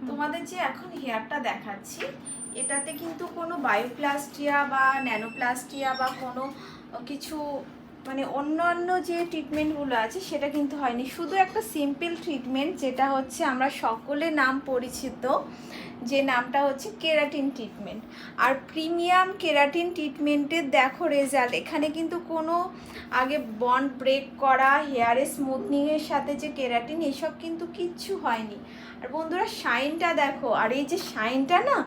তোমাদের যে এখন হেয়ারটা দেখাচ্ছি এটাতে কিন্তু কোনো বায়োপ্লাস্টিয়া বা ন্যানোপ্লাস্টিয়া বা কোনো কিছু মানে অন্যান্য যে ট্রিটমেন্টগুলো আছে সেটা কিন্তু হয়নি, শুধু একটা সিম্পল ট্রিটমেন্ট যেটা হচ্ছে আমরা সকলে নাম পরিচিত, যে নামটা হচ্ছে কেরাটিন ট্রিটমেন্ট। আর প্রিমিয়াম কেরাটিন ট্রিটমেন্টের দেখো রেজাল্ট, এখানে কিন্তু কোনো আগে বন্ড ব্রেক করা, হেয়ারে স্মুথনিংয়ের সাথে যে কেরাটিন এসব কিন্তু কিচ্ছু হয়নি। আর বন্ধুরা শাইনটা দেখো, আর এই যে শাইনটা না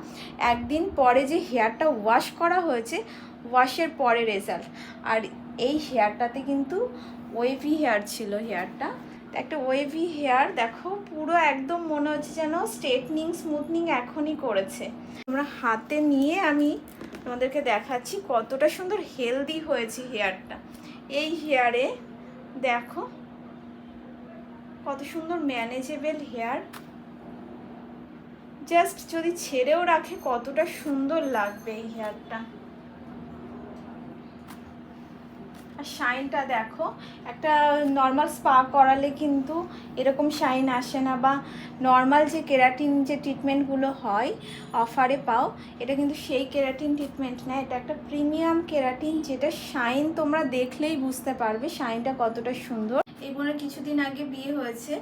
একদিন পরে যে হেয়ারটা ওয়াশ করা হয়েছে, ওয়াশের পরে রেজাল্ট। আর এই হেয়ারটাতে কিন্তু ওয়েভি হেয়ার ছিল, হেয়ারটা একটা ওয়েভি হেয়ার দেখো, পুরো একদম মনে হচ্ছে যেন স্ট্রেটনিং স্মুথনিং এখনই করেছে। আমরা হাতে নিয়ে আমি তোমাদেরকে দেখাচ্ছি কতটা সুন্দর হেলদি হয়েছে হেয়ারটা। এই হেয়ারে দেখো কত সুন্দর ম্যানেজেবল হেয়ার, জাস্ট যদি ছেড়েও রাখে কতটা সুন্দর লাগবে এই হেয়ারটা। আর শাইনটা দেখো, একটা নর্মাল স্পা করালে কিন্তু এরকম শাইন আসে না, বা নর্মাল যে কেরাটিন যে ট্রিটমেন্টগুলো হয় অফারে পাও, এটা কিন্তু সেই কেরাটিন ট্রিটমেন্ট না, এটা একটা প্রিমিয়াম কেরাটিন, যেটা শাইন তোমরা দেখলেই বুঝতে পারবে শাইনটা কতটা সুন্দর। এই বোনের কিছুদিন আগে বিয়ে হয়েছে,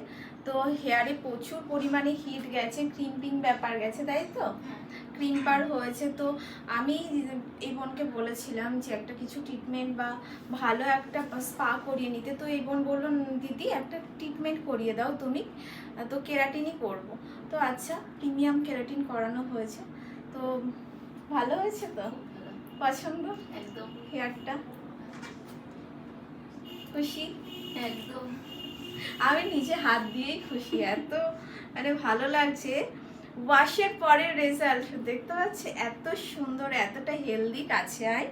তো হেয়ারে প্রচুর পরিমাণে হিট গেছে, ক্রিম্পিং ব্যাপার গেছে, তাই তো ক্রিম্পার হয়েছে। তো আমি এই বোনকে বলেছিলাম যে একটা কিছু ট্রিটমেন্ট বা ভালো একটা স্পা করিয়ে নিতে, তো এই বোন বললো দিদি একটা ট্রিটমেন্ট করিয়ে দাও তুমি, তো কেরাটিনই করব। তো আচ্ছা প্রিমিয়াম কেরাটিন করানো হয়েছে, তো ভালো হয়েছে তো, পছন্দ একদম হেয়ারটা, খুশি একদম। আমি নিজে হাত দিয়েই খুশি, এত মানে ভালো লাগছে। ওয়াশের পরের রেজাল্ট দেখতে পাচ্ছি এত সুন্দর, এতটা হেলদি। কাছে আয়,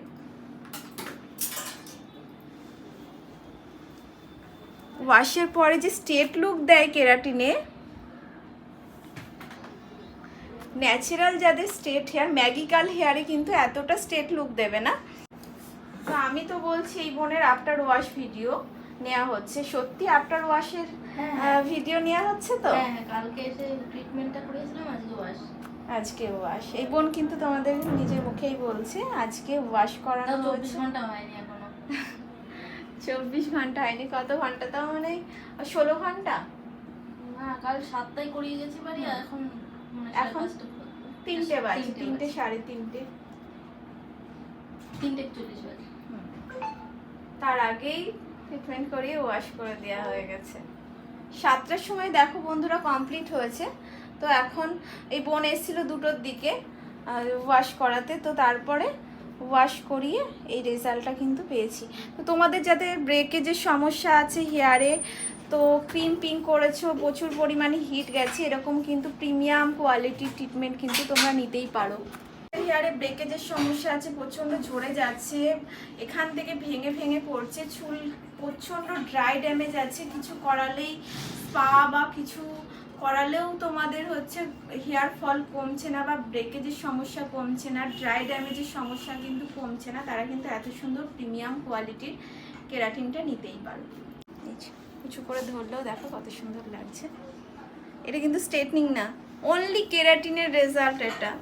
ওয়াশের পরে যে স্ট্রেট লুক দেয় কেরাটিনে, ন্যাচারাল যাদের স্ট্রেট হেয়ার, ম্যাজিক্যাল হেয়ারে কিন্তু এতটা স্ট্রেট লুক দেবে না। তো আমি তো বলছি এই বোনের আফটার ওয়াশ ভিডিও নেওয়া হচ্ছে, সত্যি আফটার ওয়াশের ভিডিও নেওয়া হচ্ছে তো? হ্যাঁ, কালকে এসে ট্রিটমেন্টটা করিয়েছিলাম, আজকে ওয়াশ। আজকে ওয়াশ, এই বোন কিন্তু তোমাদের নিজের মুখেই বলছে আজকে ওয়াশ করানো হয়েছে। 24 ঘন্টা হয়নি এখনো। 24 ঘন্টা হয়নি, কত ঘন্টা তাও মানে 16 ঘন্টা। না, কাল 7টায় করিয়ে গেছি বাড়ি, এখন এখন 3টে বাজে, 3টে 3:30। 3:41 বাজে। তার আগেই ট্রিটমেন্ট করিয়ে ওয়াশ করে দেওয়া হয়ে গেছে। 7টার সময় দেখো বন্ধুরা কমপ্লিট হয়েছে। তো এখন এই বোন এসেছিল 2টোর দিকে ওয়াশ করাতে, তো তারপরে ওয়াশ করিয়ে এই রেজাল্টটা কিন্তু পেয়েছি। তো তোমাদের যাদের ব্রেকেজের সমস্যা আছে হেয়ারে, তো ক্রিম্পিং করেছো, প্রচুর পরিমাণে হিট গেছে, এরকম কিন্তু প্রিমিয়াম কোয়ালিটির ট্রিটমেন্ট কিন্তু তোমরা নিতেই পারো। হেয়ারে ব্রেকেজের সমস্যা আছে, প্রচণ্ড ঝরে যাচ্ছে, এখান থেকে ভেঙে ভেঙে পড়ছে, চুল প্রচণ্ড ড্রাই ড্যামেজ আছে, কিছু করালেই স্পা বা কিছু করালেও তোমাদের হচ্ছে হেয়ার ফল কমছে না, বা ব্রেকেজের সমস্যা কমছে না, ড্রাই ড্যামেজের সমস্যা কিন্তু কমছে না, তারা কিন্তু এত সুন্দর প্রিমিয়াম কোয়ালিটির কেরাটিনটা নিতেই পারো। কিছু করে ধরলেও দেখো কত সুন্দর লাগছে। এটা কিন্তু স্ট্রেটনিং না, অনলি কেরাটিনের রেজাল্ট এটা।